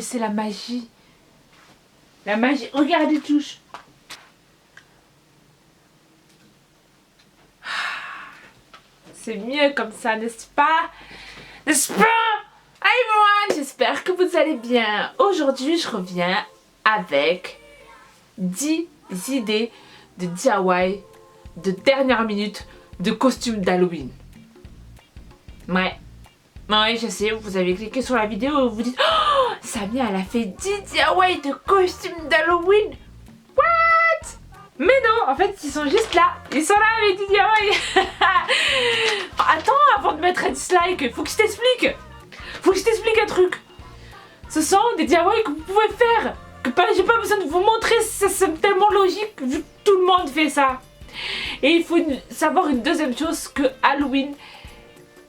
c'est la magie. La magie, regardez, touche. C'est mieux comme ça, n'est-ce pas? N'est-ce pas? Hi everyone, j'espère que vous allez bien. Aujourd'hui, je reviens avec 10 idées de DIY de dernière minute de costumes d'Halloween. Ouais, je sais, vous avez cliqué sur la vidéo et vous vous dites oh, Samia, elle a fait 10 DIY de costumes d'Halloween. What? Mais non, en fait, ils sont juste là. Ils sont là, les 10 DIY. Attends, avant de mettre un dislike, faut que je t'explique. Faut que je t'explique un truc. Ce sont des DIY que vous pouvez faire. Que j'ai pas besoin de vous montrer, c'est tellement logique vu que tout le monde fait ça. Et il faut savoir une deuxième chose, que Halloween,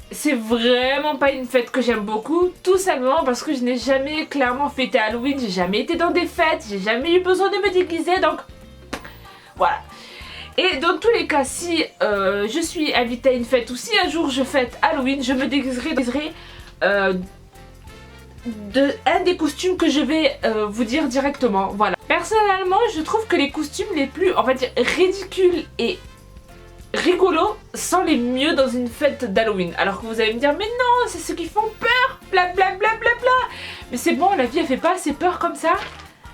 c'est vraiment pas une fête que j'aime beaucoup. Tout simplement parce que je n'ai jamais clairement fêté Halloween. J'ai jamais été dans des fêtes. J'ai jamais eu besoin de me déguiser. Donc, voilà. Et dans tous les cas, si je suis invitée à une fête ou si un jour je fête Halloween, je me déguiserai de un des costumes que je vais vous dire directement. Voilà. Personnellement, je trouve que les costumes les plus, on va dire, ridicules et rigolos sont les mieux dans une fête d'Halloween. Alors que vous allez me dire, mais non, c'est ceux qui font peur, blablabla. Bla, bla, bla. Mais c'est bon, la vie elle fait pas assez peur comme ça.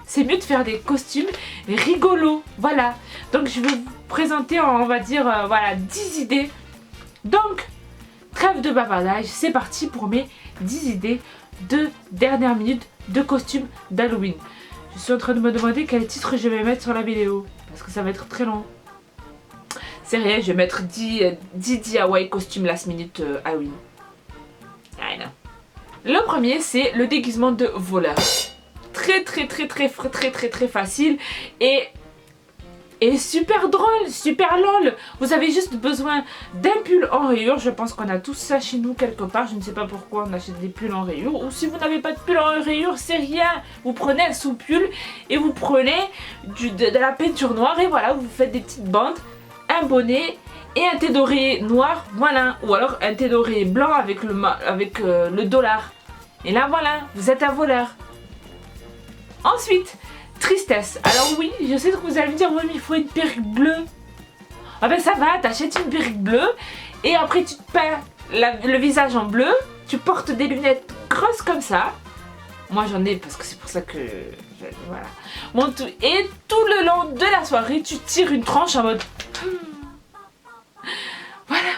C'est mieux de faire des costumes rigolos. Voilà. Donc je vais vous présenter, on va dire, voilà, 10 idées. Donc, trêve de bavardage, c'est parti pour mes 10 idées de dernière minute de costumes d'Halloween. Je suis en train de me demander quel titre je vais mettre sur la vidéo, parce que ça va être très long. C'est rien, je vais mettre 10 DIY costumes last minute Halloween. I know. Le premier, c'est le déguisement de voleur. Très facile et super drôle, super lol. Vous avez juste besoin d'un pull en rayures. Je pense qu'on a tous ça chez nous quelque part. Je ne sais pas pourquoi on achète des pulls en rayures. Ou si vous n'avez pas de pull en rayures, c'est rien. Vous prenez un sous-pull et vous prenez de la peinture noire. Et voilà, vous faites des petites bandes, un bonnet et un thé doré noir. Voilà. Ou alors un thé doré blanc avec le dollar. Et là voilà, vous êtes un voleur. Ensuite, tristesse. Alors oui, je sais que vous allez me dire, oui mais il faut une perruque bleue. Ah ben ça va, t'achètes une perruque bleue et après tu te peins le visage en bleu, tu portes des lunettes grosses comme ça. Moi j'en ai parce que c'est pour ça que... Voilà. Bon, et tout le long de la soirée, tu tires une tranche en mode... Voilà.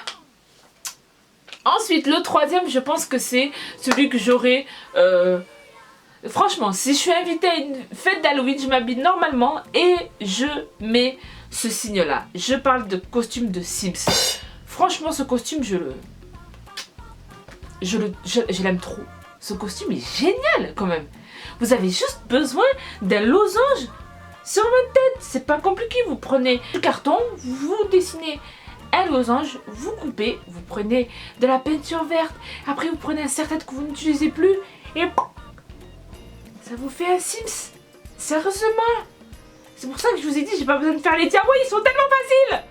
Ensuite, le troisième, je pense que c'est celui que j'aurai... Franchement, si je suis invitée à une fête d'Halloween, je m'habille normalement et je mets ce signe-là. Je parle de costume de Sims. Franchement, ce costume, je l'aime trop. Ce costume est génial quand même. Vous avez juste besoin d'un losange sur votre tête. C'est pas compliqué. Vous prenez du carton, vous dessinez un losange, vous coupez, vous prenez de la peinture verte. Après, vous prenez un serre-tête que vous n'utilisez plus et... ça vous fait un Sims. Sérieusement. C'est pour ça que je vous ai dit, j'ai pas besoin de faire les DIY, ils sont tellement faciles.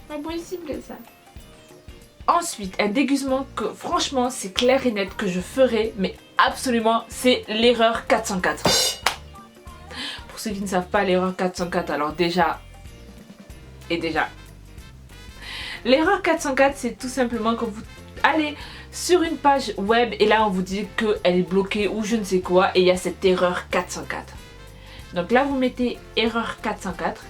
Pas possible ça. Ensuite, un déguisement que franchement, c'est clair et net que je ferai, mais absolument, c'est l'erreur 404. Pour ceux qui ne savent pas l'erreur 404, alors déjà... L'erreur 404, c'est tout simplement quand vous allez sur une page web et là on vous dit qu'elle est bloquée ou je ne sais quoi et il y a cette erreur 404. Donc là vous mettez erreur 404,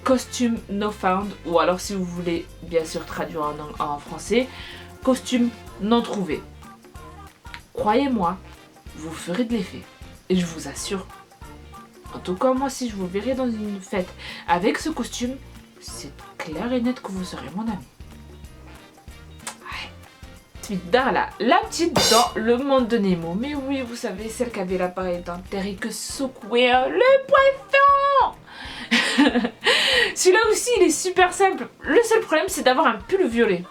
costume no found, ou alors si vous voulez bien sûr traduire en français, costume non trouvé. Croyez-moi, vous ferez de l'effet et je vous assure. En tout cas moi si je vous verrai dans une fête avec ce costume, c'est clair et net que vous serez mon ami. Darla, la petite dans le monde de Nemo. Mais oui, vous savez, celle qui avait l'appareil dentaire et que secouait le poisson. Celui-là aussi, il est super simple. Le seul problème, c'est d'avoir un pull violet.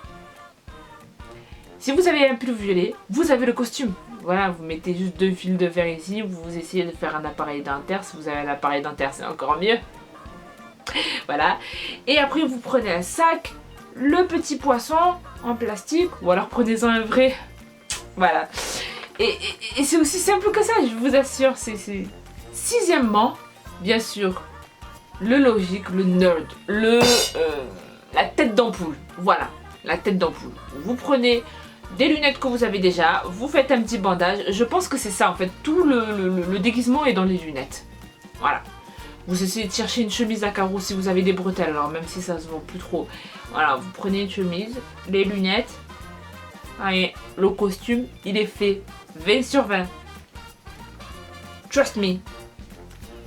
Si vous avez un pull violet, vous avez le costume. Voilà, vous mettez juste 2 fils de fer ici, vous essayez de faire un appareil dentaire. Si vous avez un appareil dentaire, c'est encore mieux. Voilà. Et après, vous prenez un sac, le petit poisson en plastique, ou alors prenez-en un vrai. Voilà. Et c'est aussi simple que ça, je vous assure. Sixièmement, bien sûr, le logique, le nerd, la tête d'ampoule. Voilà, la tête d'ampoule. Vous prenez des lunettes que vous avez déjà, vous faites un petit bandage. Je pense que c'est ça en fait. Tout le déguisement est dans les lunettes. Voilà. Vous essayez de chercher une chemise à carreaux si vous avez des bretelles, alors même si ça se vend plus trop. Voilà, vous prenez une chemise, les lunettes. Allez, le costume, il est fait 20 sur 20. Trust me.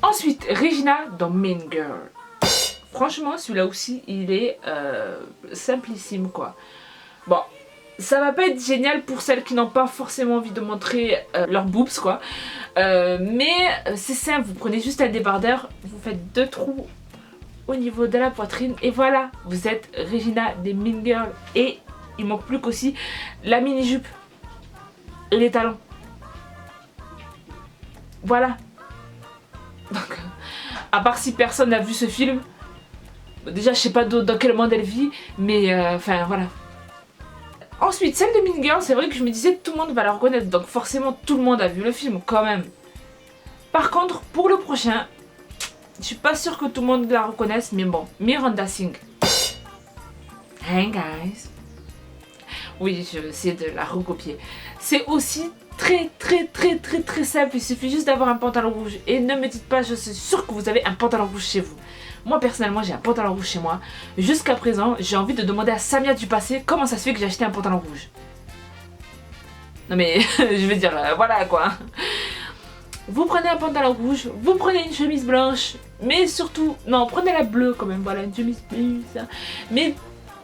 Ensuite, Regina dans Mean Girl. Franchement, celui-là aussi, il est simplissime, quoi. Bon, ça va pas être génial pour celles qui n'ont pas forcément envie de montrer leurs boobs, quoi. Mais c'est simple, vous prenez juste un débardeur, vous faites 2 trous au niveau de la poitrine et voilà, vous êtes Regina des Mean Girls. Et il manque plus qu'aussi la mini-jupe et les talons. Voilà. Donc, à part si personne n'a vu ce film, déjà je sais pas dans quel monde elle vit, mais enfin voilà. Ensuite, celle de Mean Girl, c'est vrai que je me disais tout le monde va la reconnaître, donc forcément tout le monde a vu le film quand même. Par contre, pour le prochain, je suis pas sûre que tout le monde la reconnaisse, mais bon, Miranda Singh. Hey guys. Oui, je vais essayer de la recopier. C'est aussi très simple, il suffit juste d'avoir un pantalon rouge. Et ne me dites pas, je suis sûre que vous avez un pantalon rouge chez vous. Moi personnellement j'ai un pantalon rouge chez moi. Jusqu'à présent j'ai envie de demander à Samia du passé comment ça se fait que j'ai acheté un pantalon rouge. Non mais je veux dire voilà quoi. Vous prenez un pantalon rouge, vous prenez une chemise blanche, mais surtout, non prenez la bleue quand même, voilà une chemise bleue ça. Mais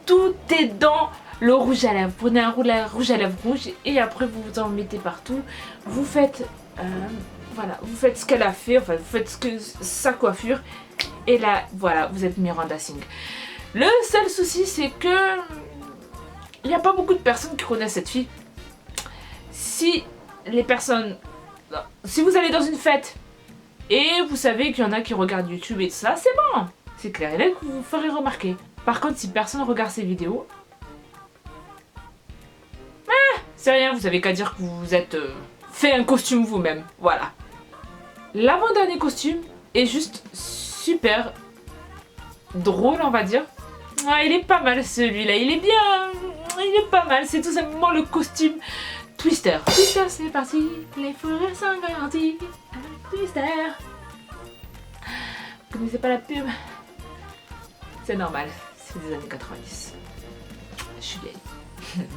tout est dans le rouge à lèvres. Prenez un rouge à lèvres rouge et après vous en mettez partout. Vous faites voilà, vous faites ce qu'elle a fait, enfin vous faites sa coiffure. Et là, voilà, vous êtes Miranda Singh. Le seul souci, c'est que il n'y a pas beaucoup de personnes qui connaissent cette fille. Si vous allez dans une fête et vous savez qu'il y en a qui regardent YouTube et tout ça, c'est bon. C'est clair et net que vous vous ferez remarquer. Par contre, si personne regarde ces vidéos, c'est rien, vous avez qu'à dire que vous vous êtes fait un costume vous-même. Voilà. L'avant-dernier costume est juste super drôle, on va dire. Ah, il est pas mal celui-là, il est bien, il est pas mal. C'est tout simplement le costume Twister. Twister, c'est parti, les forêts sont garanties. Twister. Vous connaissez pas la pub? C'est normal, c'est des années 90. Je suis vieille.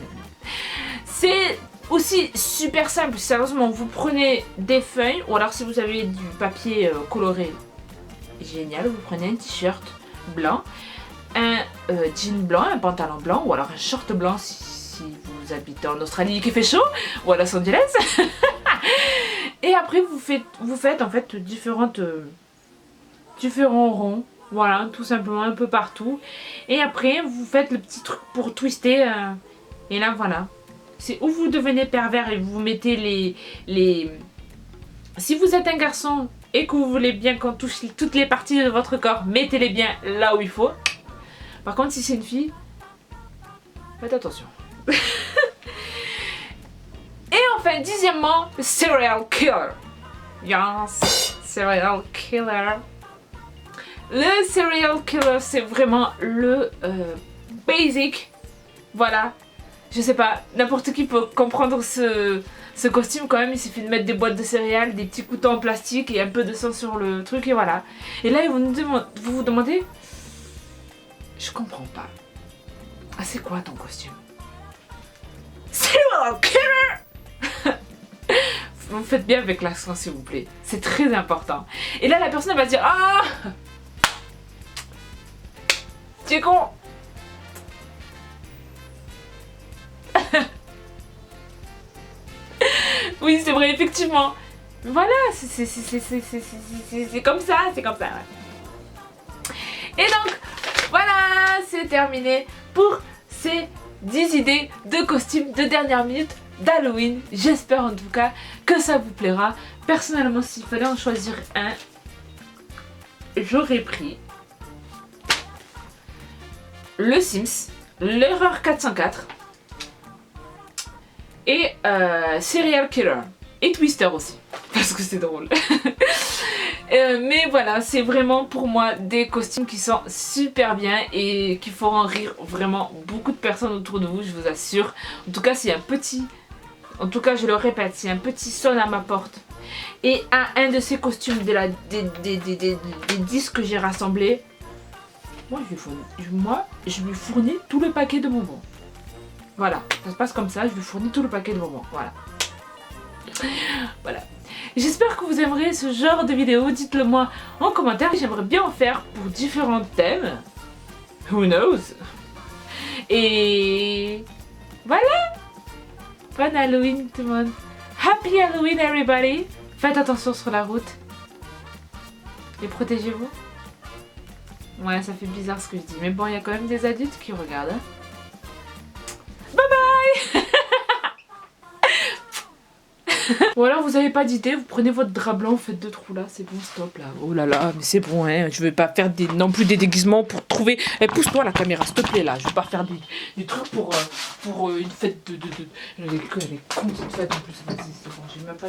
C'est aussi super simple, sérieusement, vous prenez des feuilles, ou alors si vous avez du papier coloré, génial, vous prenez un t-shirt blanc, un jean blanc, un pantalon blanc, ou alors un short blanc si vous habitez en Australie et qu'il fait chaud, ou à Los Angeles. Et après vous faites en fait différents ronds, voilà, tout simplement un peu partout. Et après vous faites le petit truc pour twister, et là voilà. C'est où vous devenez pervers et vous mettez les... Si vous êtes un garçon et que vous voulez bien qu'on touche toutes les parties de votre corps, mettez-les bien là où il faut. Par contre, si c'est une fille, faites attention. Et enfin, dixièmement, serial killer. Yes, serial killer. Le serial killer, c'est vraiment le basic. Voilà. Je sais pas, n'importe qui peut comprendre ce costume quand même. Il suffit de mettre des boîtes de céréales, des petits couteaux en plastique et un peu de sang sur le truc et voilà. Et là, vous vous demandez, je comprends pas. Ah, c'est quoi ton costume? Serial killer. Vous faites bien avec l'accent s'il vous plaît. C'est très important. Et là, la personne va dire, ah, tu es con. Oui, c'est vrai, effectivement. Voilà, c'est comme ça, c'est comme ça. Ouais. Et donc, voilà, c'est terminé pour ces 10 idées de costumes de dernière minute d'Halloween. J'espère en tout cas que ça vous plaira. Personnellement, s'il fallait en choisir un, j'aurais pris le Sims, l'erreur 404. et Serial Killer. Et Twister aussi, parce que c'est drôle. Mais voilà, c'est vraiment pour moi des costumes qui sont super bien et qui feront rire vraiment beaucoup de personnes autour de vous, je vous assure. En tout cas, s'il y a un petit... En tout cas, je le répète, s'il y a un petit sonne à ma porte et un de ces costumes des 10 que j'ai rassemblés, moi je lui fournis tout le paquet de bonbons. Voilà, ça se passe comme ça, je lui fournis tout le paquet de bonbons, voilà. Voilà. J'espère que vous aimerez ce genre de vidéo, dites-le moi en commentaire, j'aimerais bien en faire pour différents thèmes. Who knows? Et voilà. Bon Halloween tout le monde. Happy Halloween everybody. Faites attention sur la route. Et protégez-vous. Ouais, ça fait bizarre ce que je dis, mais bon, il y a quand même des adultes qui regardent. Hein. Bye bye. Ou alors vous avez pas d'idée, vous prenez votre drap blanc, vous faites 2 trous là, c'est bon, stop là. Oh là là, mais c'est bon, hein, je vais pas faire non plus des déguisements pour trouver... Eh, pousse-toi la caméra, s'il te plaît là, je vais pas faire des trucs pour une fête de... Elle est con cette fête en plus, vas-y, c'est bon, j'ai même pas...